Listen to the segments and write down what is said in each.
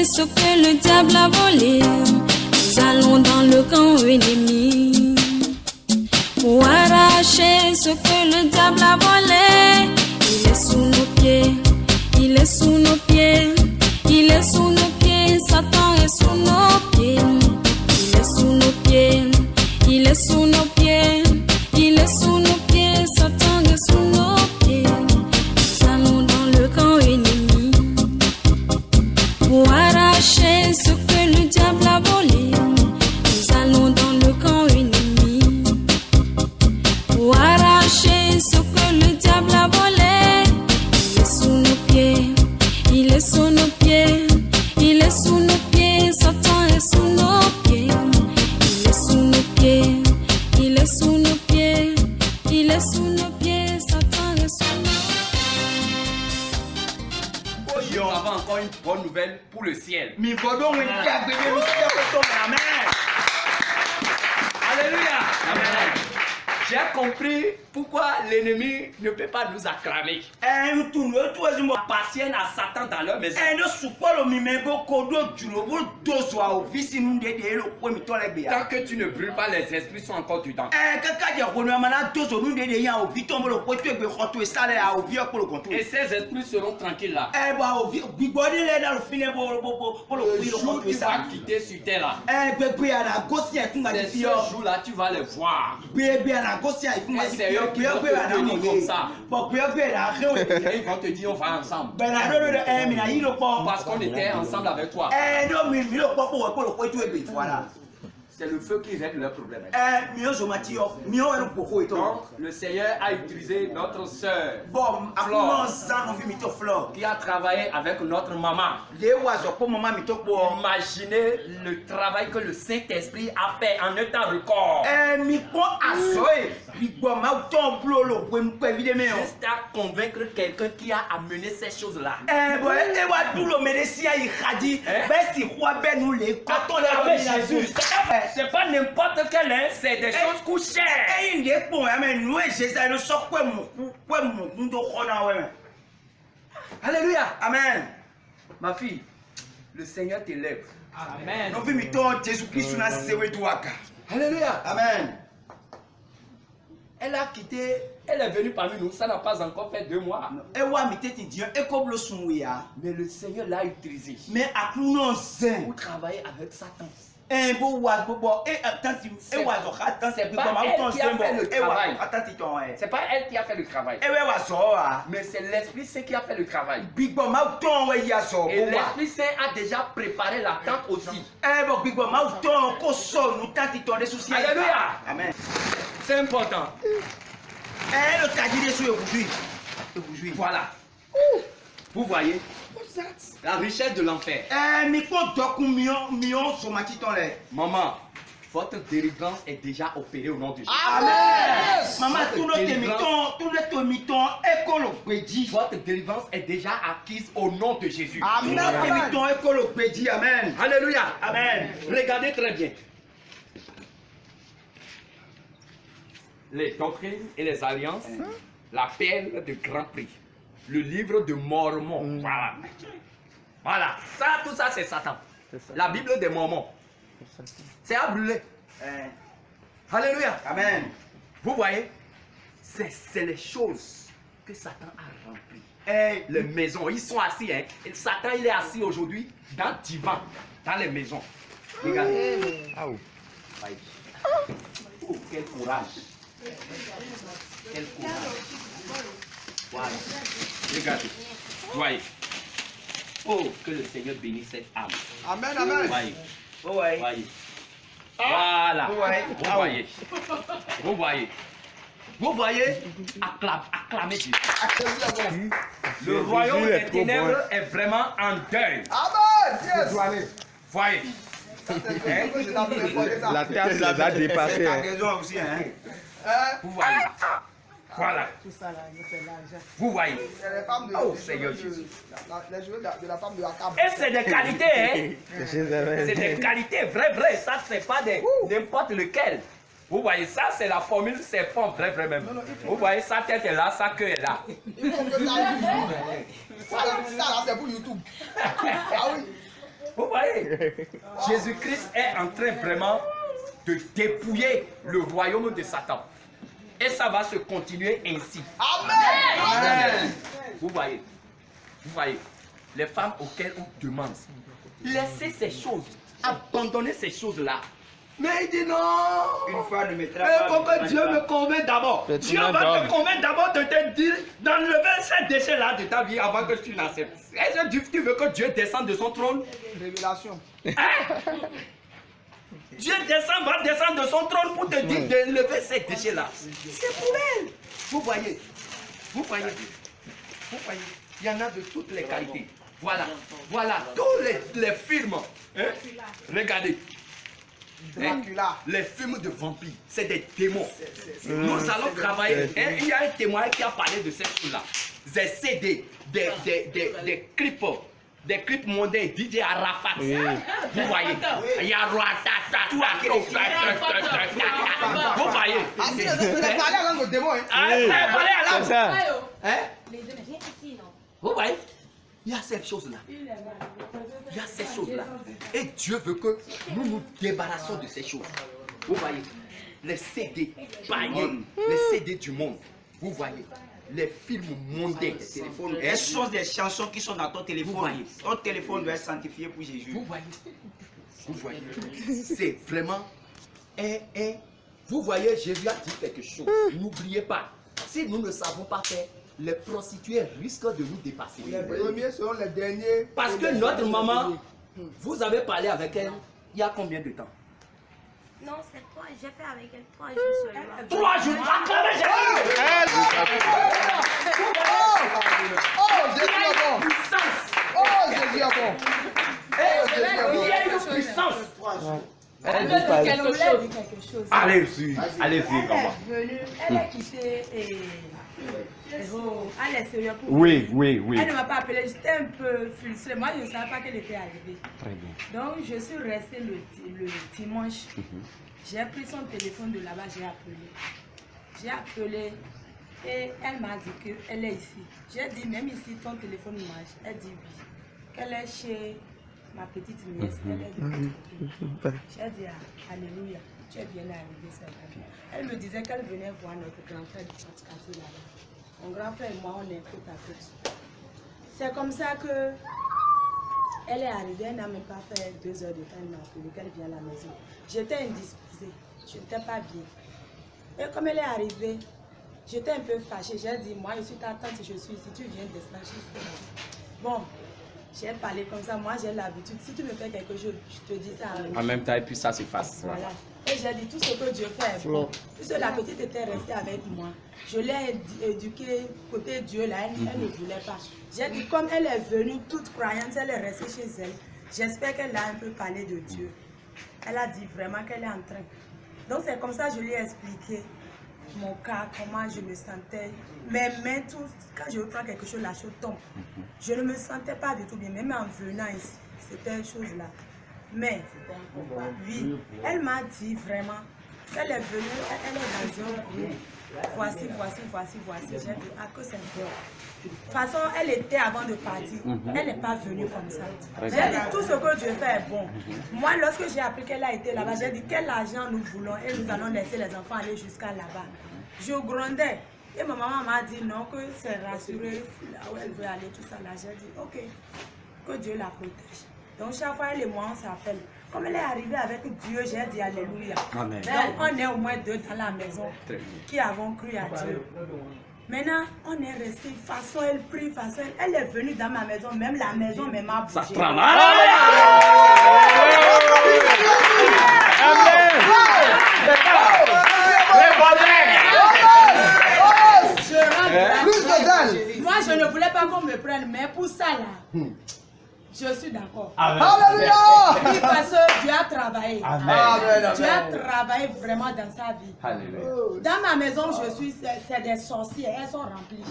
Ce que le diable a volé, nous allons dans le camp ennemi. Pour arracher ce que le diable a volé, il est sous nos pieds, il est sous nos pieds, il est sous nos pieds, Satan est sous nos pieds, il est sous nos pieds, il est sous nos pieds, il est sous nos pieds, Satan est sous nos pieds. Nous allons dans le camp ennemi. Pour arracher ce que le diable a volé, nous allons dans le camp ennemi. Pour arracher ce que le diable a volé, il est sous nos pieds, il est sous nos pieds, il est sous nos pieds, Satan est sous nos pieds, il est sous nos pieds, il est sous nos pieds, il est sous nos pieds, Satan est sous nos pieds. Nous avons encore une bonne nouvelle pour le ciel. Amen. Alléluia. Amen. J'ai compris pourquoi l'ennemi ne peut pas nous acclamer. Appartiennent à Satan dans leur maison. Tant que tu ne brûles pas, les esprits sont encore dedans. Et ces esprits seront tranquilles là. Le jour où tu vas quitter sur terre là, ces jours là tu vas les voir. Et c'est eux qui vont te tenir comme ça. Et ils vont te dire on va ensemble. Parce qu'on était ensemble avec toi. C'est le feu qui règle leurs problèmes. Donc, le Seigneur a utilisé notre soeur Flore, qui a travaillé avec notre maman. Imaginez le travail que le Saint-Esprit a fait en un temps record. Juste à convaincre quelqu'un qui a amené ces choses-là. Jésus. C'est pas n'importe quel, hein, c'est des choses couchées. Alléluia. Amen. Ma fille, le Seigneur t'élève. Amen. Alléluia. Amen. Elle a quitté, elle est venue parmi nous, ça n'a pas encore fait 2 mois. Mais le Seigneur l'a utilisé pour travailler avec Satan. C'est pas elle qui a fait le travail. C'est pas elle qui a fait le travail. Mais c'est l'Esprit Saint qui a fait le travail. Et l'Esprit Saint a déjà préparé la tente aussi. Alléluia. Amen. C'est important. Voilà. Vous voyez la richesse de l'enfer. Maman, votre délivrance est déjà opérée au nom de Jésus. Amen. Maman, votre délivrance est déjà acquise au nom de Jésus. Amen. Alléluia. Amen. Regardez très bien. Les doctrines et les alliances, la perle de grand prix, le livre de Mormon. Voilà. Voilà. Ça, tout ça, c'est Satan. La Bible des Mormons. C'est à brûler. Alléluia. Amen. Vous voyez, c'est les choses que Satan a remplies. Les maisons, ils sont assis. Hein. Et Satan, il est assis aujourd'hui dans le divan, dans les maisons. Regardez. Oh, quel courage. Quel courage. Voilà. Regardez. Voyez. Oh, que le Seigneur bénisse cette âme. Amen, amen. Voyez. Ouais. Voyez. Voilà. Ouais. Vous voyez. Vous voyez. Vous voyez. Acclamez Dieu. Le royaume des ténèbres est vraiment en deuil. Amen. Yes. Voyez. La terre les a dépassés. Aussi, hein. Vous voyez. Voilà. Tout ça là, c'est l'argent. Vous voyez. Oh Seigneur Jésus. Les jouets de la femme de la table. Et c'est des qualités, hein. C'est des qualités vraies. Ça, c'est pas n'importe lequel. Vous voyez, ça, c'est la formule serpent, vrai même. Vous voyez, sa tête est là, sa queue est là. Il faut que ça là, c'est pour YouTube. Ah oui. Vous voyez, Jésus-Christ est en train vraiment de dépouiller le royaume de Satan. Et ça va se continuer ainsi. Amen. Vous voyez, les femmes auxquelles on demande, laissez ces choses, abandonnez ces choses-là. Mais il dit non. Une fois ne mettra Mais pas. faut que Dieu me convainc d'abord. Dieu va te convaincre d'abord de te dire d'enlever ces déchets-là de ta vie avant que tu n'acceptes. Est-ce que tu veux que Dieu descende de son trône? Révélation. Hein? Dieu va descendre de son trône pour te dire d'enlever ces déchets-là. C'est pour elle. Vous voyez, il y en a de toutes les qualités. Voilà, tous les films. Hein? Regardez. Dracula. Les films de vampires, c'est des démons. Nous allons travailler. Il y a un témoin qui a parlé de cette chose-là. Des CD, des clips. Des clips mondains, DJ Arafat. Vous voyez, il y a vous voyez. Ah, si vous avez parlé à langue de démon. C'est ça. Vous voyez, il y a ces choses-là. Et Dieu veut que nous nous débarrassions de ces choses. Vous voyez, les CD païens, les CD du monde. Vous voyez, les films mondains, des téléphones. Elles sont des chansons qui sont dans ton téléphone. Vous voyez. Ton téléphone doit être sanctifié pour Jésus. Vous voyez, c'est vraiment vous voyez, Jésus a dit quelque chose. N'oubliez pas, si nous ne savons pas faire, les prostituées risquent de nous dépasser. Les premiers seront les derniers. Parce que notre maman, vous avez parlé avec elle il y a combien de temps? Non, c'est 3. J'ai fait avec elle 3 jours seulement. 3 jours. Oh, Jésus est bon. Oh, Jésus est bon. Il y a une puissance. Elle veut dire quelque chose. Allez-y, Elle est venue, elle a quitté à l'extérieur pour. Oui. Elle ne m'a pas appelé, j'étais un peu frustrée. Moi, je ne savais pas qu'elle était arrivée. Très bien. Donc, je suis restée le dimanche. J'ai pris son téléphone de là-bas, j'ai appelé et elle m'a dit qu'elle est ici. J'ai dit, même ici, ton téléphone marche. Elle dit oui. Qu'elle est chez ma petite nièce. J'ai dit, alléluia, tu es bien arrivée, c'est vrai. Elle me disait qu'elle venait voir notre grand frère du quartier là-bas. Mon grand frère et moi, on est côte à côte. C'est comme ça que elle est arrivée, elle n'a même pas fait 2 heures de temps, elle m'a appelé qu'elle vient à la maison. J'étais indisposée, je n'étais pas bien. Et comme elle est arrivée, j'étais un peu fâchée. J'ai dit, moi je suis ta tante, je suis ici, tu viens d'Estacher. Bon, j'ai parlé comme ça, moi j'ai l'habitude. Si tu me fais quelque chose, je te dis ça En même temps, et puis ça se fasse. Voilà. Et j'ai dit, tout ce que Dieu fait est bon. Puisque la petite était restée avec moi, je l'ai éduquée côté Dieu, là, elle ne voulait pas. J'ai dit, comme elle est venue toute croyante, elle est restée chez elle. J'espère qu'elle a un peu parlé de Dieu. Elle a dit vraiment qu'elle est en train. Donc c'est comme ça que je lui ai expliqué mon cas, comment je me sentais. Mais tout, quand je reprends quelque chose, la chose tombe. Je ne me sentais pas du tout bien, même en venant ici, c'était une chose là. Mais, oui, elle m'a dit vraiment, elle est venue, elle est dans un groupe. Voici. J'ai dit, à que c'est bon. De toute façon, elle était avant de partir. Elle n'est pas venue comme ça. J'ai dit, tout ce que Dieu fait est bon. Moi, lorsque j'ai appris qu'elle a été là-bas, j'ai dit, quel argent nous voulons et nous allons laisser les enfants aller jusqu'à là-bas. Je grondais. Et ma maman m'a dit non, que c'est rassuré, là où elle veut aller, tout ça là. J'ai dit, ok, que Dieu la protège. Donc chaque fois, elle et moi, on s'appelle. Comme elle est arrivée avec Dieu, j'ai dit alléluia. Amen. Donc on est au moins 2 dans la maison qui avons cru à Dieu. Maintenant, on est resté, façon elle prie, façon elle est venue dans ma maison, même la maison même a bougé. Ça tremble. Moi, je ne voulais pas qu'on me prenne, mais pour ça là, Je suis d'accord. Alléluia. Oui, parce que Dieu a travaillé. Amen. Dieu a travaillé vraiment dans sa vie. Alléluia. Dans ma maison, je suis, c'est des sorcières, elles sont remplies.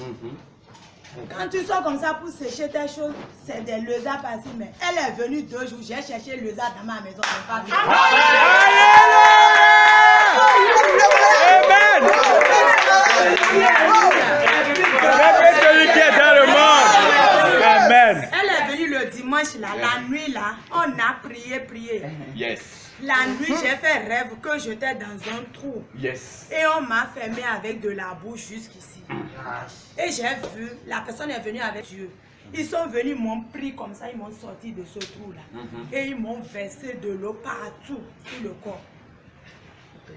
Quand tu sors comme ça pour sécher tes choses, c'est des lézards par-ci, mais elle est venue 2 jours, j'ai cherché le lézard dans ma maison. Amen. C'est celui qui est dans le monde. Amen. Elle est venue le dimanche, là, la nuit, là, on a prié. Yes. La nuit, j'ai fait rêve que j'étais dans un trou. Yes. Et on m'a fermé avec de la bouche jusqu'ici. Et j'ai vu, la personne est venue avec Dieu. Ils sont venus, ils m'ont pris comme ça, ils m'ont sorti de ce trou-là. Et ils m'ont versé de l'eau partout sur le corps.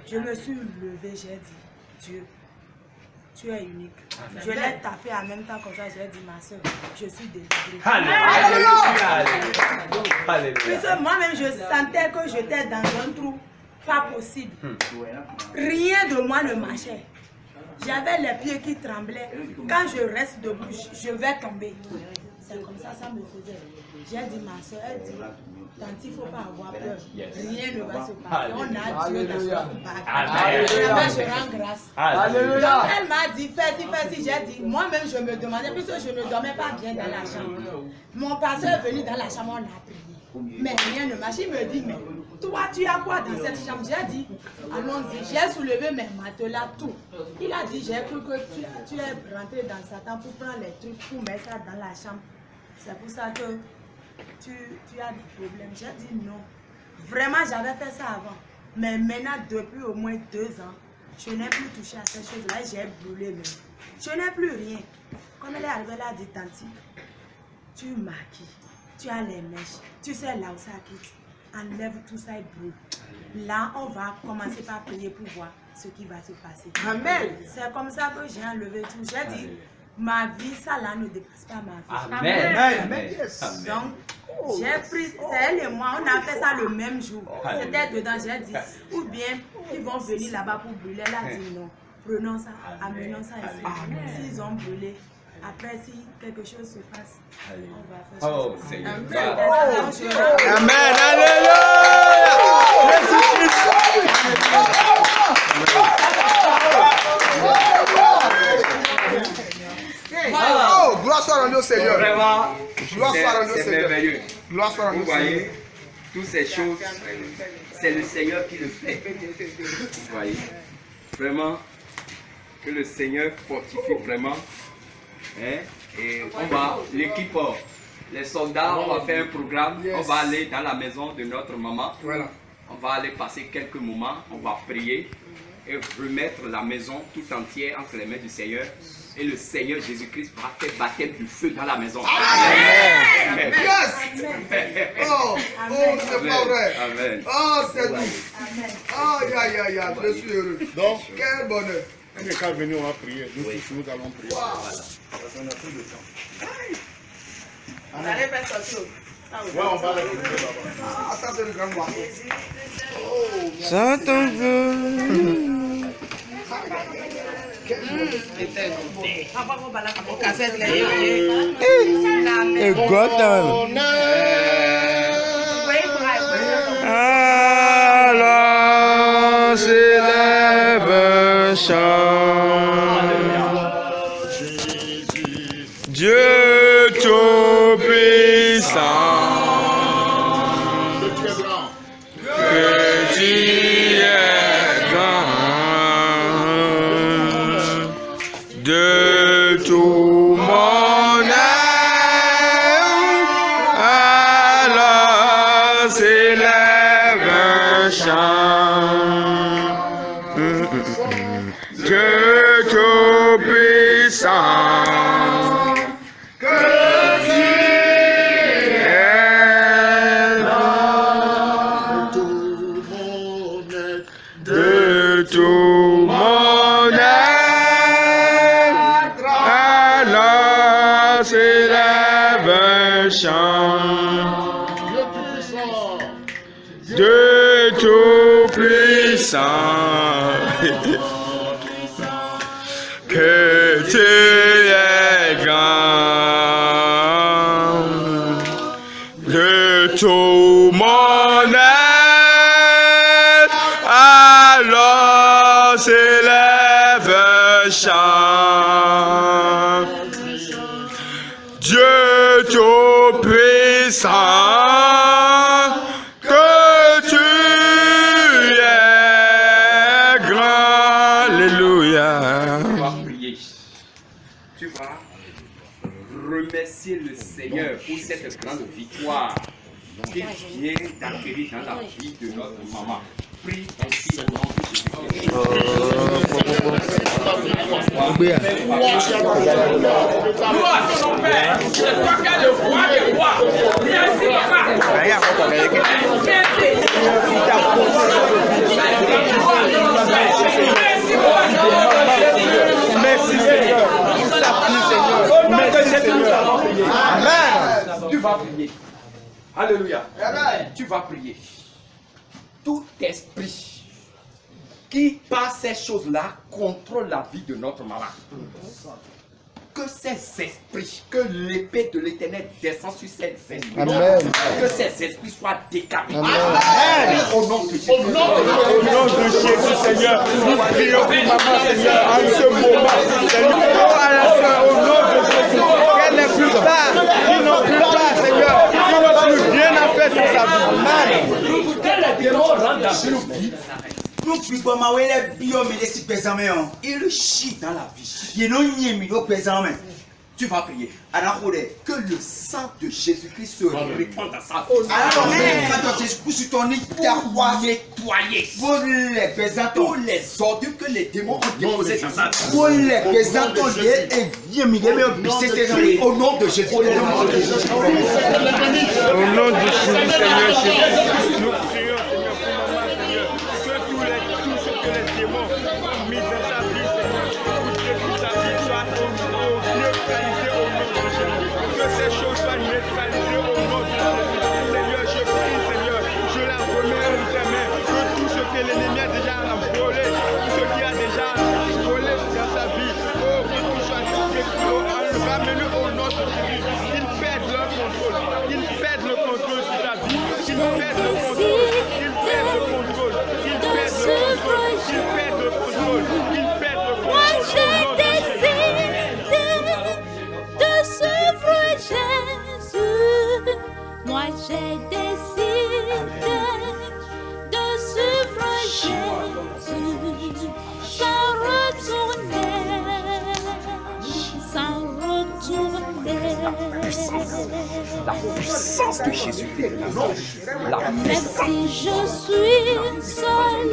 Je me suis levée, j'ai dit, Dieu, tu es unique. Je l'ai tapé en même temps comme ça, j'ai dit, ma soeur, je suis délivrée. Alléluia. Puisque moi-même, je sentais que j'étais dans un trou. Pas possible. Rien de moi ne marchait. J'avais les pieds qui tremblaient. Quand je reste debout, je vais tomber. C'est comme ça, ça me faisait. J'ai dit, ma soeur, elle dit, tant il ne faut pas avoir peur. Rien ne va se passer. On a Dieu dans son bac. Je rends grâce. Alléluia. Donc elle m'a dit, fais-ci. J'ai dit, moi-même, je me demandais, puisque je ne dormais pas bien dans la chambre. Mon pasteur est venu dans la chambre, on a prié. Mais rien ne marche. Il me dit, mais toi, tu as quoi dans cette chambre? J'ai dit, allons-y. J'ai soulevé mes matelas, tout. Il a dit, j'ai cru que tu es rentré dans Satan pour prendre les trucs, pour mettre ça dans la chambre. C'est pour ça que tu as des problèmes. J'ai dit non. Vraiment, j'avais fait ça avant. Mais maintenant, depuis au moins 2 ans, je n'ai plus touché à ces choses-là. J'ai brûlé même. Je n'ai plus rien. Comme elle est arrivée là, elle a dit, Tanti, tu maquilles, tu as les mèches, tu sais là où ça quitte. Enlève tout ça et brûle. Là, on va commencer par prier pour voir ce qui va se passer. Amen. C'est comme ça que j'ai enlevé tout. J'ai dit, ma vie, ça là ne dépasse pas ma vie. Amen. Donc, j'ai pris, c'est elle et moi, on a fait ça le même jour. C'était dedans, j'ai dit, ou bien ils vont venir là-bas pour brûler. Elle a dit non, prenons ça, amenons ça ici. S'ils ont brûlé, après si quelque chose se passe, on va faire ça. Oh Seigneur. Amen. Alléluia. Oh, gloire soit rendue au Seigneur. Vraiment, Gloire soit rendue au c'est Seigneur. merveilleux. Gloire soit rendue Vous au Seigneur. voyez, toutes ces choses, c'est le Seigneur qui le fait. Vous voyez, vraiment, que le Seigneur fortifie vraiment. Hein? Et on va, l'équipe, les soldats, on va faire un programme. On va aller dans la maison de notre maman. Voilà. On va aller passer quelques moments. On va prier et remettre la maison tout entière entre les mains du Seigneur. Et le Seigneur Jésus-Christ va faire baptême du feu dans la maison. Amen. Yes. Oh, c'est pas vrai. Amen. Oh, c'est doux. Aïe, je suis heureux. Donc, Quel bonheur. on n'est qu'à venir, on va prier. Nous tous, nous allons prier. Wow. Vous allez faire sortir. Ouais, on va aller prier là-bas. Ah, ça c'est le grand roi. Alors s'élève un chant. Dieu tout-puissant, que tu es grand, de tout mon âme, alors s'élève un chant. Dieu tout-puissant, de tout mon être, alors s'élève un chant. De tout puissant, que tu es grand, Dieu Tout-Puissant, que tu es grand. Alléluia. Tu vas prier. Tu vas remercier le Seigneur pour cette grande victoire qu'il vient d'acquérir dans la vie de notre maman. Prie ainsi au nom de Jésus. Gloire à ton Père. C'est toi qui as le roi des rois. Merci, papa. Merci Seigneur. Merci Seigneur. Amen. Tu vas prier. Alléluia. Tu vas prier. Tout esprit qui, par ces choses-là, contrôle la vie de notre malade. Que ces esprits, que l'épée de l'Éternel descende sur ces esprits. Amen. Que ces esprits soient décapités. Amen. Au nom de Jésus. Au nom de Jésus, Seigneur, nous prions pour maman, Seigneur, en ce moment. Seigneur, à la soeur, au nom de Jésus, qu'elle n'ait plus tard, qu'ils n'ont plus tard, Seieur, qu'ils n'ont plus rien à faire dans sa vie. Amen. Que les démons rentrent dans nos vies. Il chie dans la vie. Tu vas prier. Que le sang de Jésus-Christ se répande dans sa vie. Nettoyer tous les ordures que les démons ont déposées dans sa vie. Au nom de Jésus. Au nom de Jésus, Seigneur Jésus, nous prions, Seigneur, pour maman, Seigneur, que tout ce que les démons ont mis dans sa vie, Seigneur, pour que sa vie soit neutralisée au nom de Jésus, que ces choses soient neutralisées au nom de Jésus. Seigneur, je prie, Seigneur, je la remets entre tes mains, que tout ce que l'ennemi a déjà volé, tout ce qui a déjà volé dans sa vie, oh, que tout soit ramené au nom de Jésus, qu'ils perdent leur contrôle, qu'ils perdent le contrôle sur ta vie, qu'ils perdent le contrôle, qu'ils perdent le contrôle, qu'ils perdent le contrôle, qu'ils perdent le contrôle, qu'ils perdent le contrôle. Moi j'ai décidé de suivre Jésus. Moi j'ai décidé de suivre Jésus sans retourner, sans retourner. La puissance de Jésus. Même si je suis seul,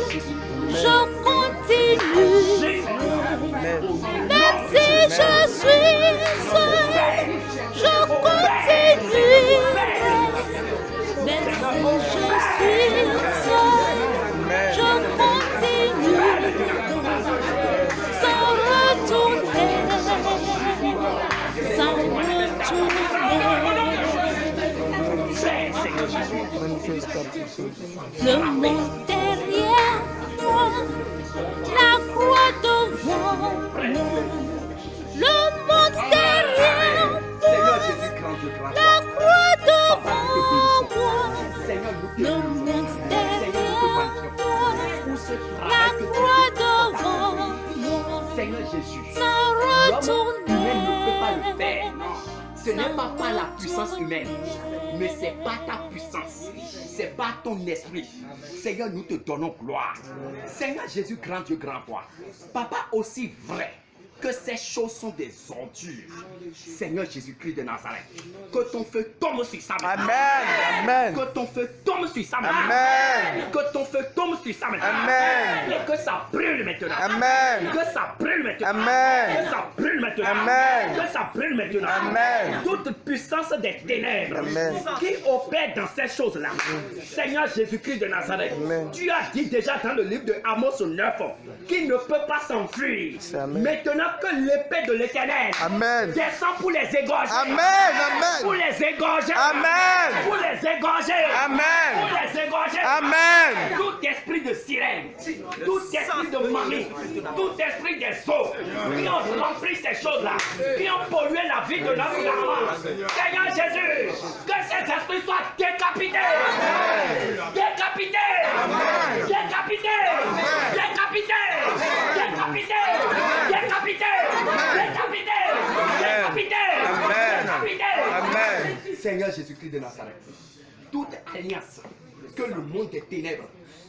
je continue. Même si je suis seul, je continue. Même si je suis seul, je continue. Sans retourner, sans retourner. Le monde derrière moi, la croix devant moi. Le monde derrière moi, la croix devant moi. Le monde derrière moi, la croix devant moi. Seigneur Jésus, Sans retourner. l'homme ne peut pas le faire. Ce n'est pas par la puissance humaine, mais c'est pas ta puissance, c'est pas ton esprit. Seigneur, nous te donnons gloire. Seigneur Jésus, grand Dieu, grand roi. Papa, aussi vrai que ces choses sont des ordures. Seigneur Jésus-Christ de Nazareth, que ton feu tombe sur sa main. Amen. Amen. Que ton feu tombe sur sa main. Amen. Que ton feu tombe sur sa main. Amen. Et que ça brûle maintenant. Amen. Que ça brûle maintenant. Amen. Que ça brûle maintenant. Amen. Que ça brûle maintenant. Amen. Toute puissance des ténèbres Amen. qui opère dans ces choses-là. Seigneur Jésus-Christ de Nazareth, Amen. tu as dit déjà dans le livre de Amos 9 qu'il ne peut pas s'enfuir. Amen. Maintenant que l'épée de l'Éternel Amen. descend pour les égorger. Amen. Amen. Pour les égorger. Amen. Pour les égorger. Amen. Pour les égorger. Amen. Tout esprit de sirène, tout esprit de mamie, tout esprit des eaux qui ont rempli ces choses-là, qui ont pollué la vie de notre maman. Seigneur Jésus, que ces esprits soient décapités. Décapités. Décapités. Décapités. Décapités. Décapités. Décapités. Décapités. Décapités. Seigneur Jésus-Christ de Nazareth, toute alliance que le monde des ténèbres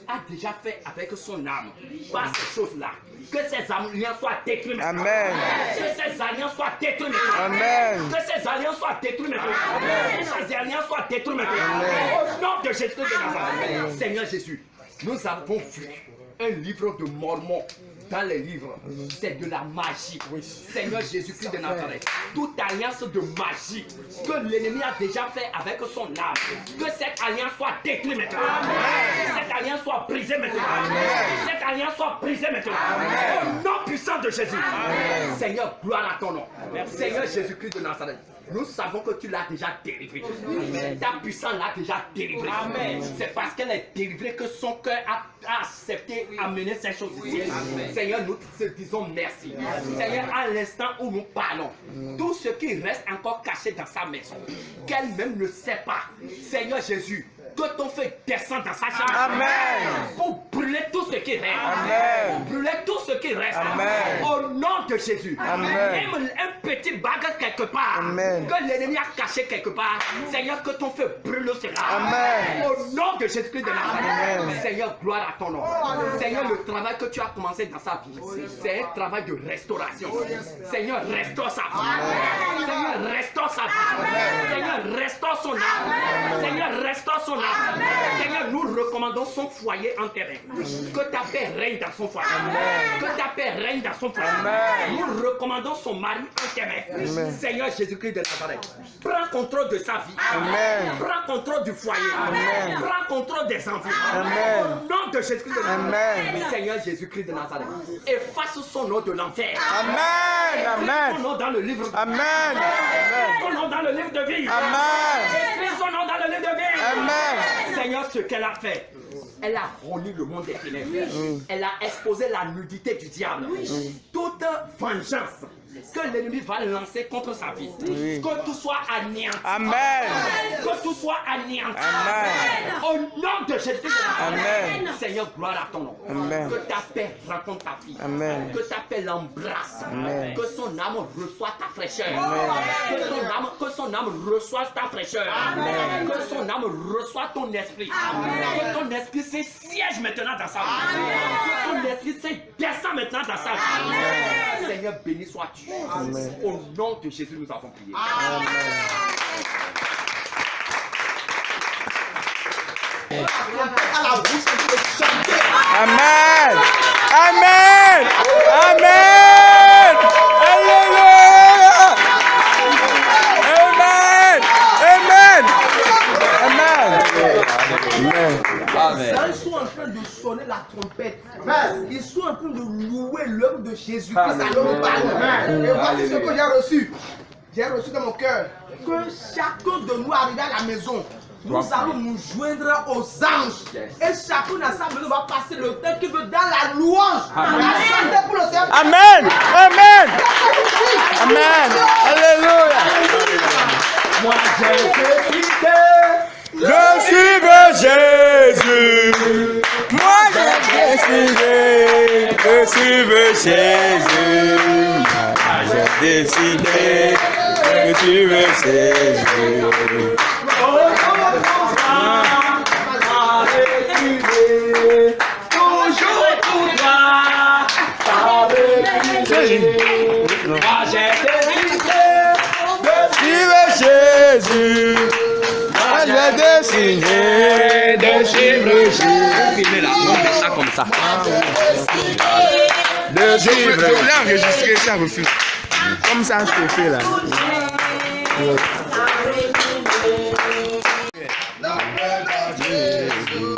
a déjà fait avec son âme, par ces choses-là, que ces alliances soient détruites. Amen. Que ces alliances soient détruites. Amen. Que ces alliances soient détruites. Que ces alliances soient détruites. Au nom de Jésus de Nazareth. Seigneur Jésus, nous avons vu un livre de Mormon. Dans les livres, c'est de la magie. Seigneur Jésus-Christ de Nazareth, toute alliance de magie que l'ennemi a déjà fait avec son âme, que cette alliance soit détruite maintenant. Que cette alliance soit brisée maintenant. Que cette alliance soit brisée maintenant. Au nom puissant de Jésus. Seigneur, gloire à ton nom. Seigneur Jésus-Christ de Nazareth, nous savons que tu l'as déjà délivré. Ta puissance l'a déjà délivré. C'est parce qu'elle est délivrée que son cœur a accepté amener ces choses ici. Seigneur, nous te disons merci. Seigneur, à l'instant où nous parlons, tout ce qui reste encore caché dans sa maison, qu'elle-même ne sait pas, Seigneur Jésus, que ton feu descende dans sa chambre. Amen. Pour brûler tout ce qui reste. Amen. Pour brûler tout ce qui reste. Amen. Au nom de Jésus. Amen. Même un petit bague quelque part. Amen. Que l'ennemi a caché quelque part. Seigneur, que ton feu brûle cela. Amen. Au nom de Jésus-Christ de Nazareth. Amen. Seigneur, gloire à ton nom. Seigneur, le travail que tu as commencé dans sa vie, c'est un travail de restauration. Seigneur, restaure sa vie. Seigneur, restaure sa vie. Seigneur, restaure son âme. Seigneur, restaure son âme. Seigneur, nous recommandons son foyer en terrain. Que ta paix règne dans son foyer. Que ta paix règne dans son foyer. Nous recommandons son mari en terrain. Seigneur Jésus-Christ de Nazareth, prends contrôle de sa vie. Amen. Prends contrôle du foyer. Amen. Prends contrôle des enfants. Amen. Au nom de Jésus-Christ de Nazareth. Amen. Seigneur Jésus-Christ de Nazareth, efface son nom de l'enfer. Amen. Amen. Son nom dans le livre. Amen. Son nom dans le livre de vie. Amen. Écris son nom dans le livre de vie. Amen. Seigneur, ce qu'elle a fait, elle a renié le monde des ténèbres. Elle a exposé la nudité du diable. Toute vengeance que l'ennemi va lancer contre sa vie, que tout soit anéanti. Amen. Que tout soit anéanti. Amen. Au nom de Jésus. Amen. Seigneur, gloire à ton nom. Amen. Que ta paix rencontre ta fille. Amen. Que ta paix l'embrasse. Amen. Que son âme reçoive ta fraîcheur. Amen. Que son âme reçoive ta fraîcheur. Amen. Que son âme reçoive ton esprit. Que ton esprit se siège maintenant dans sa vie. Que ton esprit se descend maintenant dans sa vie. Seigneur, béni sois-tu. Amen. Au nom de Jésus, nous avons prié. Amen. Amen. Amen. Alléluia. Amen. Amen. Amen. Amen. Ils sont en train de sonner la trompette. Ils sont en train de louer l'œuvre de Jésus-Christ à l'homme parle. Et voici ce que j'ai reçu. J'ai reçu dans mon cœur que chacun de nous arrivé à la maison, nous allons nous joindre aux anges. Et chacun dans sa maison va passer le temps qu'il veut dans la louange. La pour le Seigneur. Amen. Amen. Amen. Alléluia. Moi j'ai décidé de suivre Jésus. Moi j'ai décidé de suivre Jésus. Moi j'ai décidé de suivre Jésus. toujours pour toi. Moi j'ai décidé de suivre Jésus. Moi j'ai décidé de suivre Jésus. Ça comme ça. De suivre. Je voulais enregistrer ça, refuse. Comme ça, je te fais là. Jésus.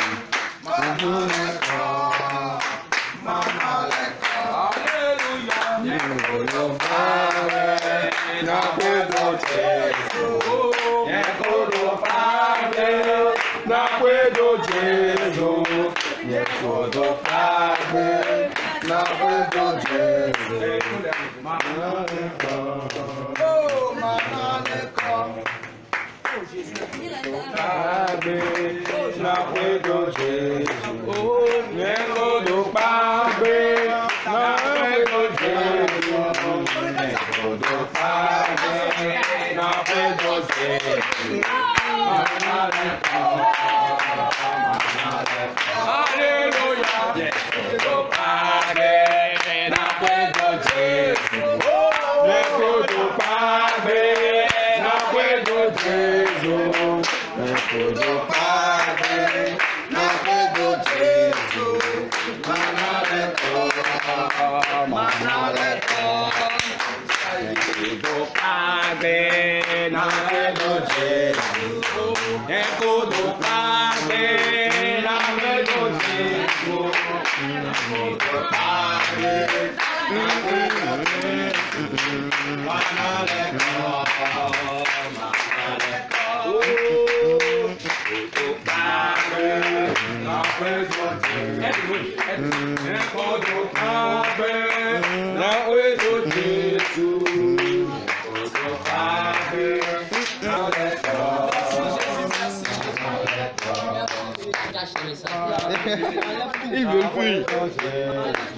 Il veut le fuir.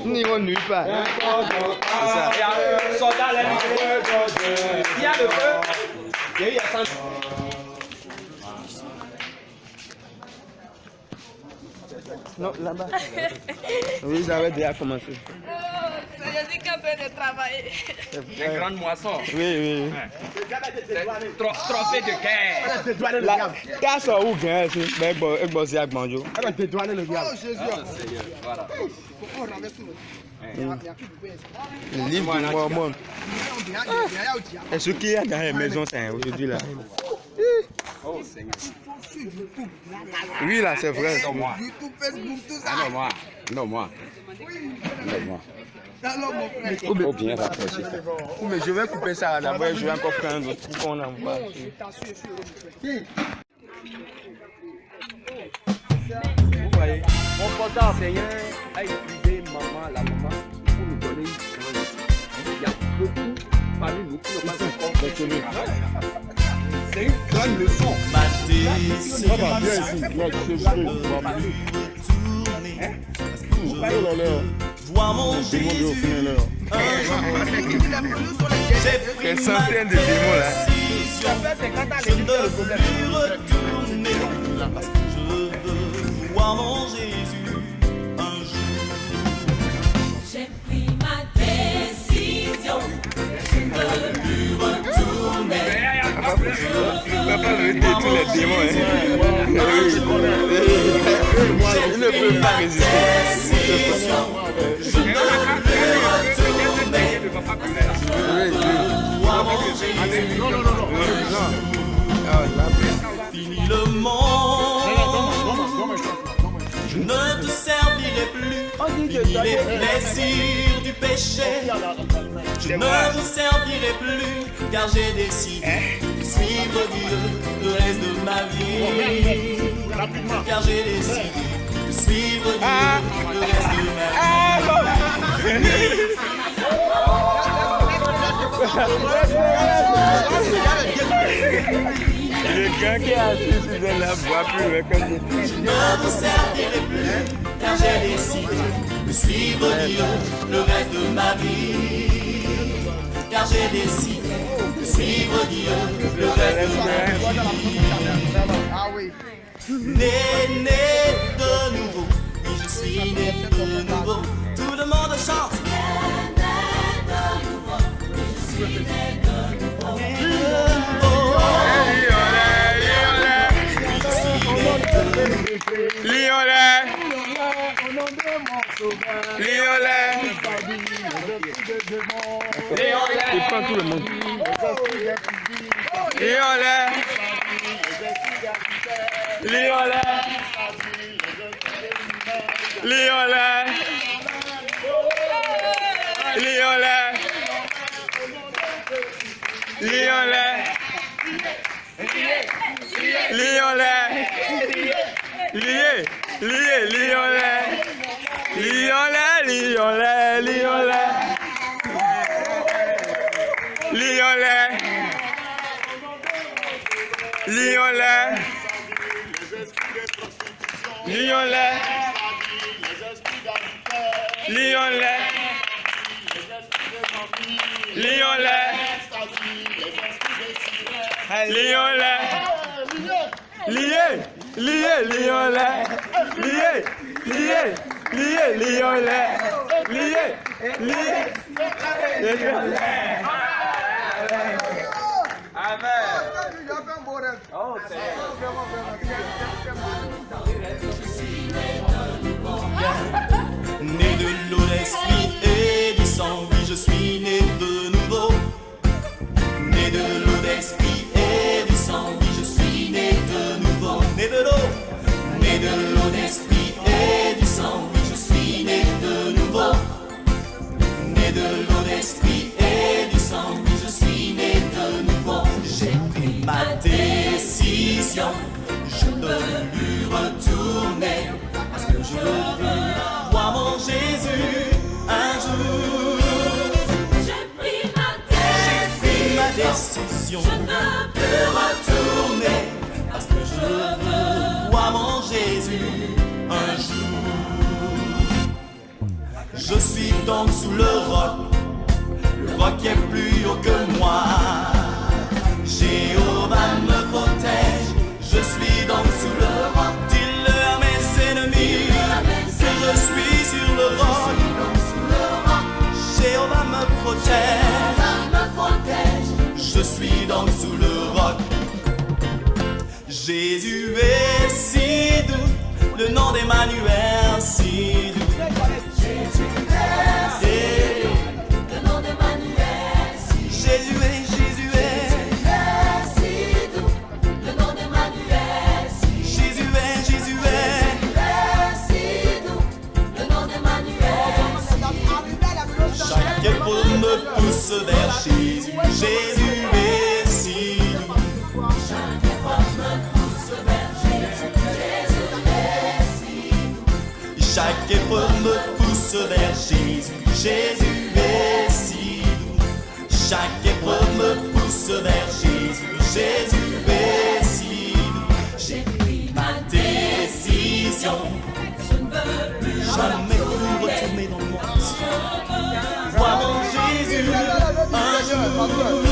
Il ne nuit pas. C'est ça. Il y a le feu. Il y a 100. Non, là-bas. Oui, j'avais déjà commencé. Je suis capable de travailler. Les grandes moissons. Oui, oui. Trophée de guerre. T'as ça où bien? Mais bon, je vais à Banjo. Oh Jésus. Voilà. Le livre de Mormon. Est-ce qu'il y a dans les maisons, c'est aujourd'hui là? Oh Seigneur. Oui, là, c'est vrai. Non, moi. Non, moi. Non, moi. Non, moi. Oh, bien rapproché. Mais je vais couper ça d'abord, je vais encore prendre un autre pour qu'on envoie. Vous voyez, mon porteur Seigneur a utilisé maman, la maman, pour nous donner une chance. Il y a beaucoup parmi nous qui n'ont pas encore fonctionné. C'est une grande leçon. Vois mon Jésus. Des centaines de démons là. Je ne veux plus retourner. Je veux voir mon Jésus un jour. J'ai pris ma décision. Je ne veux plus retourner. Papa veut détruire tous les démons. Il ne peut pas résister. Fini le monde. Je ne te servirai plus. Fini les plaisirs du péché. Je ne te servirai plus. Car j'ai décidé de suivre Dieu le reste de ma vie. Car j'ai décidé de suivre Dieu le reste de ma vie. Le gars qui est assis sur la voie plus loin que Je ne te servirai plus, car j'ai décidé de suivre Dieu le reste de ma vie. Car j'ai décidé de suivre Dieu le reste de ma vie. Né de nouveau, oui je suis né de nouveau. Tout le monde chante. Liolet. Il prend tout le monde. Liolet. Né de l'eau, d'esprit et du sang, oui, je suis né de nouveau. Né de l'eau, d'esprit et du sang, oui, je suis né de nouveau. Né de l'eau, d'esprit et du sang, oui, je suis né de nouveau. Né de l'eau, d'esprit et du sang, oui, je suis né de nouveau. J'ai pris ma décision, je ne veux plus retourner, parce que je veux voir mon Jésus un jour. J'ai pris ma décision, je ne veux plus retourner, parce que je veux voir mon Jésus un jour. Je suis donc sous le roc qui est plus haut que moi. Jéhovah me protège, je suis donc sous le roc. Dis-le à mes ennemis que je suis sur le roc. Jéhovah me protège, je suis donc sous le roc. Jésus est si doux, le nom d'Emmanuel si doux. Jésus est si doux, le nom d'Emmanuel si doux. Jésus est si doux, le nom d'Emmanuel si doux. Jésus est si doux, le nom d'Emmanuel si doux. Chaque épaule me pousse vers Jésus. Jésus est si doux. Chaque épaule me pousse vers Jésus. Jésus est si doux. Chaque épaule me pousse vers Jésus. Jésus est si doux. Chaque épreuve me pousse vers Jésus. Jésus est si doux. J'ai pris ma décision. Je ne veux plus jamais plus retourner dans le monde. Voir mon Jésus un jour.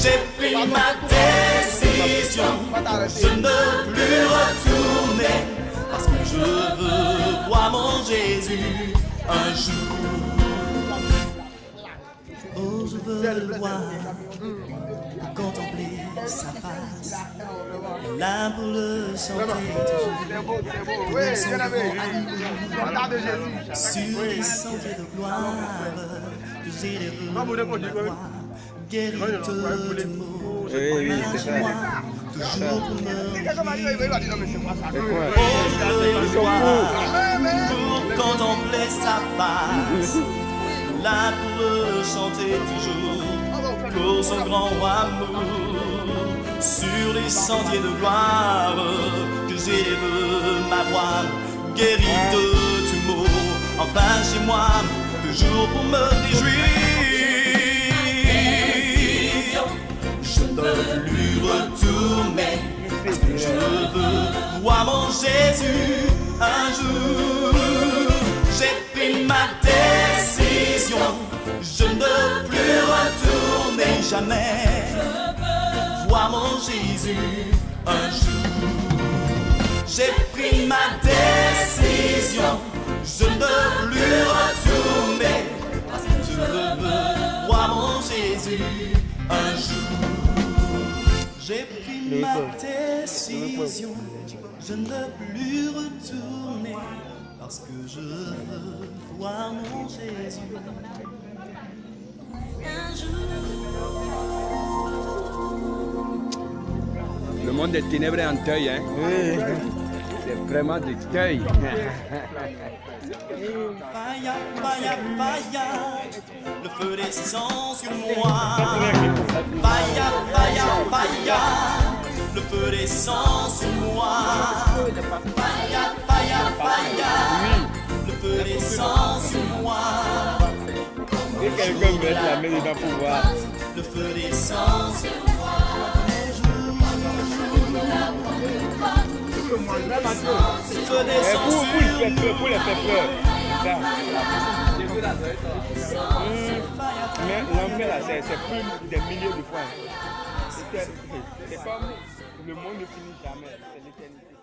J'ai pris ma décision. Je ne veux plus retourner, parce que je veux voir mon Jésus un jour. Oh, je veux le voir, contempler sa face, là pour le chanter toujours, pour son grand amour, sur les sentiers de gloire, j'ai les rues de ma voix, guéri tout mot, marche-moi, toujours pour me réjouir. Oh, je veux le voir, pour contempler sa face, là pour le chanter toujours, pour son grand amour, sur les sentiers de gloire, que j'élève ma voix, guéri de tout mot, enfin chez moi, toujours pour me réjouir. Je ne veux plus retourner, parce que je veux voir mon Jésus un jour. J'ai pris ma décision, je ne veux plus retourner jamais. Voir mon Jésus un jour. J'ai pris ma décision, je ne veux plus retourner, parce que je veux voir mon Jésus un jour. J'ai pris ma décision, je ne veux plus retourner, parce que je veux voir mon Jésus un jour. Le monde des ténèbres est en deuil, hein? Oui. C'est vraiment du deuil. Faya, faya, faya, le feu descend sur moi. Faya, faya, faya, le feu descend sur moi. Faya, faya, faya, le feu descend sur moi. Et quelqu'un met la main dedans pour voir. Le feu descend sur moi. Le feu descend sur moi. Pour les faire peur. Mais l'enfer là, c'est plus des milliers de fois. C'est comme le monde ne finit jamais, c'est l'éternité.